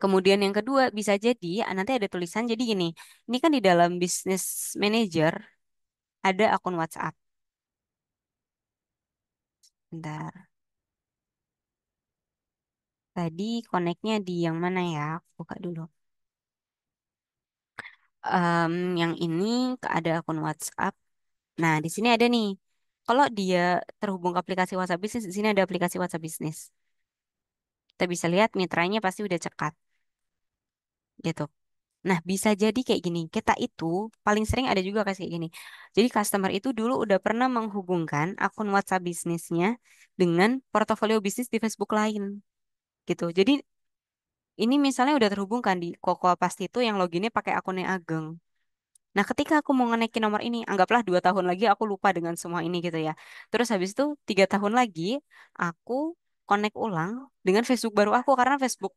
kemudian yang kedua bisa jadi nanti ada tulisan jadi gini ini kan di dalam business manager ada akun WhatsApp bentar tadi koneknya di yang mana ya aku buka dulu. Yang ini ada akun WhatsApp. Nah, di sini ada nih. Kalau dia terhubung ke aplikasi WhatsApp Business, di sini ada aplikasi WhatsApp Business. Kita bisa lihat mitranya pasti udah cekat, gitu. Nah, bisa jadi kayak gini. Kita itu paling sering ada juga kayak gini. Jadi customer itu dulu udah pernah menghubungkan akun WhatsApp bisnisnya dengan portofolio bisnis di Facebook lain, gitu. Jadi ini misalnya udah terhubungkan di Kokoa Pasti itu yang loginnya pakai akunnya Ageng. Nah, ketika aku mau ngenaikin nomor ini, anggaplah 2 tahun lagi aku lupa dengan semua ini gitu ya. Terus habis itu 3 tahun lagi aku connect ulang dengan Facebook baru aku karena Facebook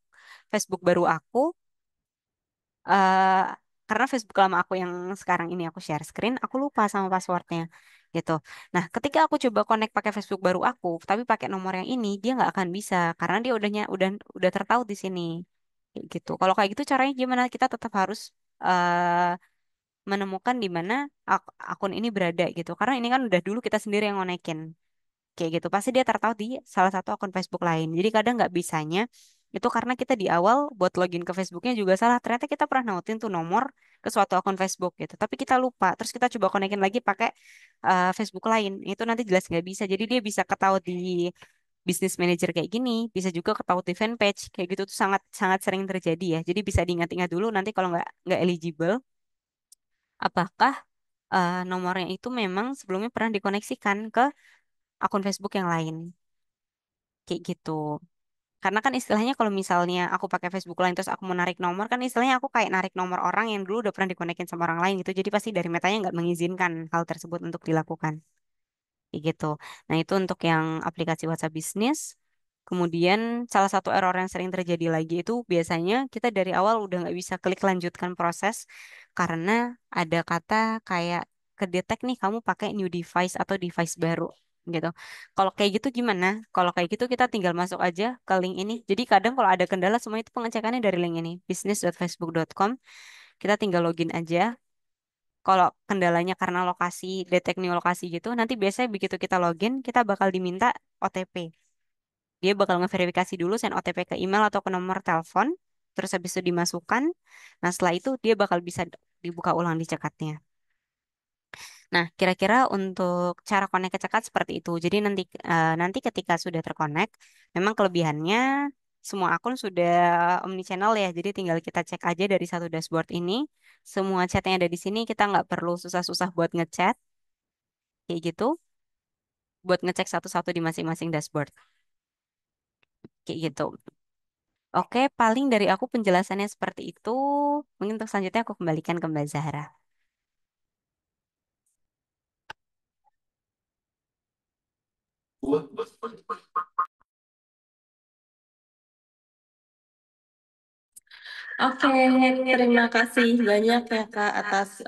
Facebook baru aku eh karena Facebook lama aku yang sekarang ini aku share screen, aku lupa sama passwordnya gitu. Nah, ketika aku coba connect pakai Facebook baru aku, tapi pakai nomor yang ini, dia nggak akan bisa karena dia udah tertaut di sini. Kayak gitu. Kalau kayak gitu caranya gimana? Kita tetap harus eh, menemukan di mana akun ini berada gitu. Karena ini kan udah dulu kita sendiri yang ngonekin. Kayak gitu. Pasti dia tertahu di salah satu akun Facebook lain. Jadi kadang nggak bisanya itu karena kita di awal buat login ke Facebooknya juga salah. Ternyata kita pernah nautin tuh nomor ke suatu akun Facebook gitu. Tapi kita lupa. Terus kita coba konekin lagi pakai Facebook lain. Itu nanti jelas nggak bisa. Jadi dia bisa ketahui di Business Manager kayak gini, bisa juga ketahui di fanpage kayak gitu tuh sangat sangat sering terjadi ya. Jadi bisa diingat-ingat dulu nanti kalau nggak eligible, apakah nomornya itu memang sebelumnya pernah dikoneksikan ke akun Facebook yang lain. Kayak gitu. Karena kan istilahnya kalau misalnya aku pakai Facebook lain terus aku mau narik nomor kan istilahnya aku kayak narik nomor orang yang dulu udah pernah dikonekin sama orang lain gitu. Jadi pasti dari metanya nggak mengizinkan hal tersebut untuk dilakukan. Kayak gitu. Nah, itu untuk yang aplikasi WhatsApp Business. Kemudian salah satu error yang sering terjadi lagi itu biasanya kita dari awal udah nggak bisa klik lanjutkan proses karena ada kata kayak kedetek nih kamu pakai new device atau device baru gitu. Kalau kayak gitu gimana? Kalau kayak gitu kita tinggal masuk aja ke link ini. Jadi kadang kalau ada kendala semua itu pengecekannya dari link ini business.facebook.com. Kita tinggal login aja. Kalau kendalanya karena lokasi, detect new lokasi gitu, nanti biasanya begitu kita login, kita bakal diminta OTP. Dia bakal ngeverifikasi dulu send OTP ke email atau ke nomor telepon, terus habis itu dimasukkan. Nah, setelah itu dia bakal bisa dibuka ulang di cekatnya. Nah, kira-kira untuk cara connect ke cekat seperti itu. Jadi nanti ketika sudah terkonek, memang kelebihannya semua akun sudah omnichannel ya. Jadi tinggal kita cek aja dari satu dashboard ini. Semua chat yang ada di sini kita nggak perlu susah-susah buat ngechat. kayak gitu, buat ngecek satu-satu di masing-masing dashboard, kayak gitu. Oke, paling dari aku penjelasannya seperti itu. Mungkin untuk selanjutnya aku kembalikan ke Mbak Zahra. Oke, terima kasih banyak ya Kak atas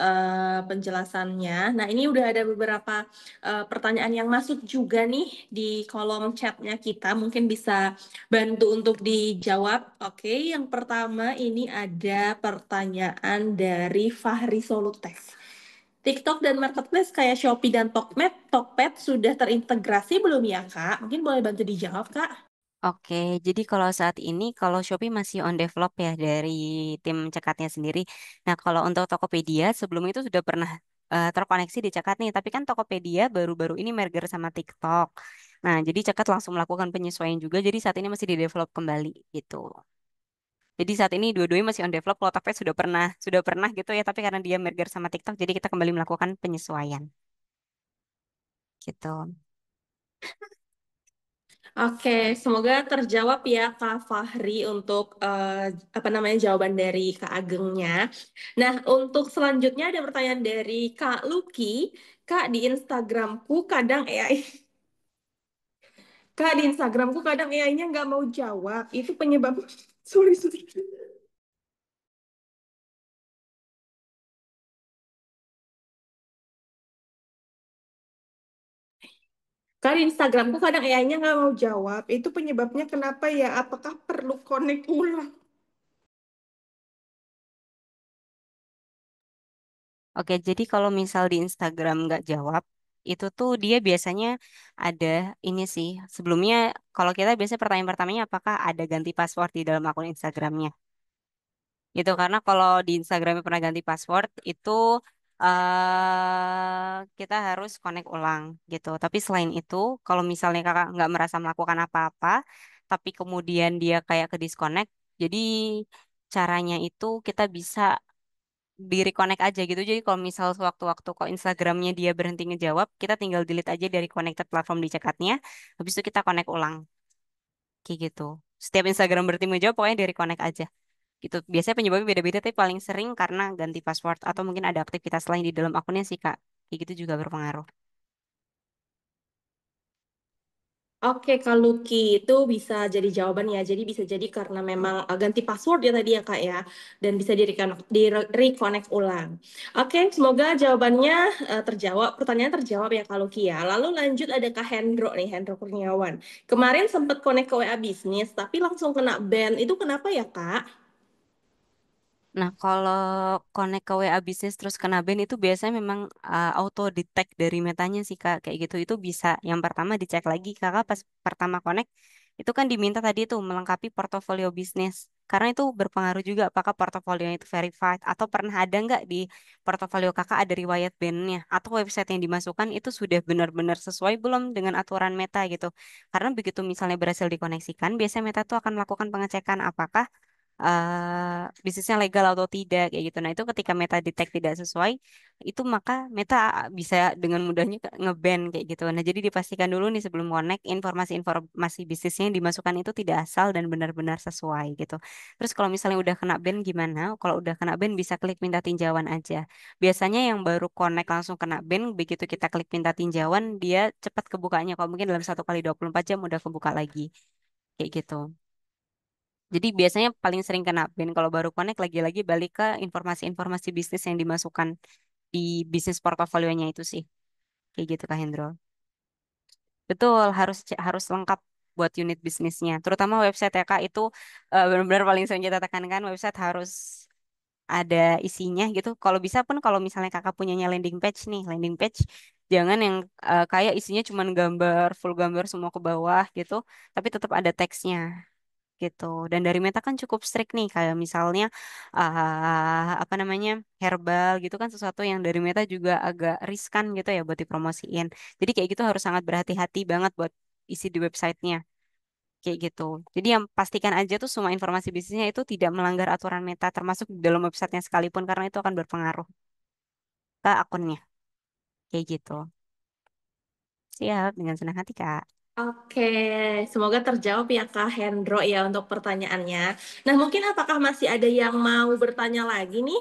penjelasannya. Nah, ini udah ada beberapa pertanyaan yang masuk juga nih di kolom chatnya kita. Mungkin bisa bantu untuk dijawab. Oke, yang pertama ini ada pertanyaan dari Fahri Solutex. TikTok dan marketplace kayak Shopee dan Tokped sudah terintegrasi belum ya Kak? Mungkin boleh bantu dijawab Kak? Oke, jadi kalau saat ini, kalau Shopee masih on develop ya dari tim cekatnya sendiri. Nah, kalau untuk Tokopedia, sebelum itu sudah pernah terkoneksi di cekat nih. Tapi kan Tokopedia baru-baru ini merger sama TikTok. Nah, jadi cekat langsung melakukan penyesuaian juga. Jadi saat ini masih di develop kembali gitu. Jadi saat ini dua-duanya masih on develop. Kalau Tokped sudah pernah gitu ya. Tapi karena dia merger sama TikTok, jadi kita kembali melakukan penyesuaian gitu. Oke, semoga terjawab ya Kak Fahri untuk apa namanya jawaban dari Kak Agengnya. Nah, untuk selanjutnya ada pertanyaan dari Kak Luki. Kak, di Instagramku kadang AI, Kak di Instagramku kadang AI-nya nggak mau jawab. Itu penyebab, sorry, sorry. Kak di Instagramku kadang AI-nya nggak mau jawab. Itu penyebabnya kenapa ya? Apakah perlu connect ulang? Oke, jadi kalau misal di Instagram nggak jawab, itu tuh dia biasanya ada ini sih. Sebelumnya, kalau kita biasanya pertanyaan pertamanya apakah ada ganti password di dalam akun Instagramnya? Gitu, karena kalau di Instagramnya pernah ganti password, itu kita harus connect ulang gitu. Tapi selain itu, kalau misalnya kakak nggak merasa melakukan apa-apa, tapi kemudian dia kayak ke disconnect, jadi caranya itu kita bisa di reconnect aja gitu. Jadi kalau misal sewaktu-waktu kok Instagramnya dia berhenti ngejawab, kita tinggal delete aja dari connected platform di cekatnya. Habis itu kita connect ulang, kayak gitu. Setiap Instagram berhenti ngejawab, pokoknya dari connect aja. Gitu. Biasanya penyebabnya beda-beda, tapi paling sering karena ganti password atau mungkin ada aktivitas lain di dalam akunnya sih, Kak. Kayak gitu juga berpengaruh. Oke, kalau Lucky itu bisa jadi jawaban ya. Jadi bisa jadi karena memang ganti password ya tadi ya Kak ya. Dan bisa di reconnect ulang. Oke, semoga jawabannya terjawab. Pertanyaan terjawab ya Kak Lucky ya. Lalu lanjut ada Kak Hendro nih, Hendro Kurniawan. Kemarin sempat connect ke WA bisnis, tapi langsung kena ban. Itu kenapa ya Kak? Nah, kalau connect ke WA bisnis terus kena ban itu biasanya memang auto detect dari metanya sih, Kak. Kayak gitu. Itu bisa yang pertama dicek lagi, Kakak pas pertama connect itu kan diminta tadi tuh melengkapi portofolio bisnis. Karena itu berpengaruh juga apakah portofolio itu verified atau pernah ada nggak di portofolio Kakak ada riwayat ban-nya atau website yang dimasukkan itu sudah benar-benar sesuai belum dengan aturan Meta gitu. Karena begitu misalnya berhasil dikoneksikan, biasanya Meta tuh akan melakukan pengecekan apakah bisnisnya legal atau tidak kayak gitu. Nah, itu ketika Meta detect tidak sesuai, itu maka Meta bisa dengan mudahnya ngeban kayak gitu. Nah, jadi dipastikan dulu nih sebelum connect informasi-informasi bisnisnya yang dimasukkan itu tidak asal dan benar-benar sesuai gitu. Terus kalau misalnya udah kena ban gimana? Kalau udah kena ban bisa klik minta tinjauan aja. Biasanya yang baru connect langsung kena ban, begitu kita klik minta tinjauan, dia cepat kebukanya. Kalau mungkin dalam 1 kali 24 jam udah kebuka lagi. Kayak gitu. Jadi biasanya paling sering kena ban kalau baru connect lagi-lagi balik ke informasi-informasi bisnis yang dimasukkan di bisnis portofolionya itu sih. Kayak gitu Kak Hendro. Betul, harus lengkap buat unit bisnisnya. Terutama website ya Kak, itu benar-benar paling sering kita tekankan website harus ada isinya gitu. Kalau bisa pun kalau misalnya Kakak punyanya landing page nih, landing page jangan yang kayak isinya cuma gambar, full gambar semua ke bawah gitu, tapi tetap ada teksnya gitu. Dan dari Meta kan cukup strict nih, kayak misalnya apa namanya herbal gitu kan sesuatu yang dari Meta juga agak riskan gitu ya buat dipromosiin. Jadi kayak gitu harus sangat berhati-hati banget buat isi di websitenya kayak gitu. Jadi yang pastikan aja tuh semua informasi bisnisnya itu tidak melanggar aturan Meta termasuk di dalam websitenya sekalipun karena itu akan berpengaruh ke akunnya kayak gitu. Siap, dengan senang hati, Kak. Oke, semoga terjawab ya Kak Hendro ya untuk pertanyaannya. Nah, mungkin apakah masih ada yang mau bertanya lagi nih?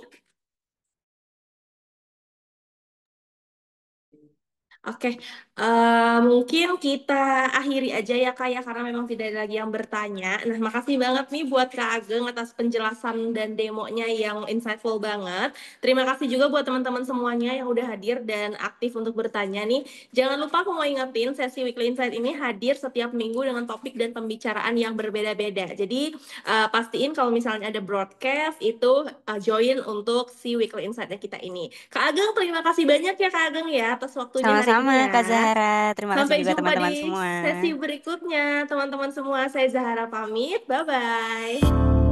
Oke, mungkin kita akhiri aja ya Kak ya, karena memang tidak ada lagi yang bertanya. Nah, makasih banget nih buat Kak Ageng atas penjelasan dan demonya yang insightful banget. Terima kasih juga buat teman-teman semuanya yang udah hadir dan aktif untuk bertanya nih. Jangan lupa aku mau ingetin, sesi Weekly Insight ini hadir setiap minggu dengan topik dan pembicaraan yang berbeda-beda. Jadi, pastiin kalau misalnya ada broadcast, itu join untuk si Weekly Insight kita ini. Kak Ageng, terima kasih banyak ya Kak Ageng ya atas waktunya hari Sama-sama, ini Kak ya. Zahra. Terima kasih Sampai juga jumpa teman-teman di semua. sesi berikutnya, teman-teman semua. Saya Zahara pamit. Bye-bye.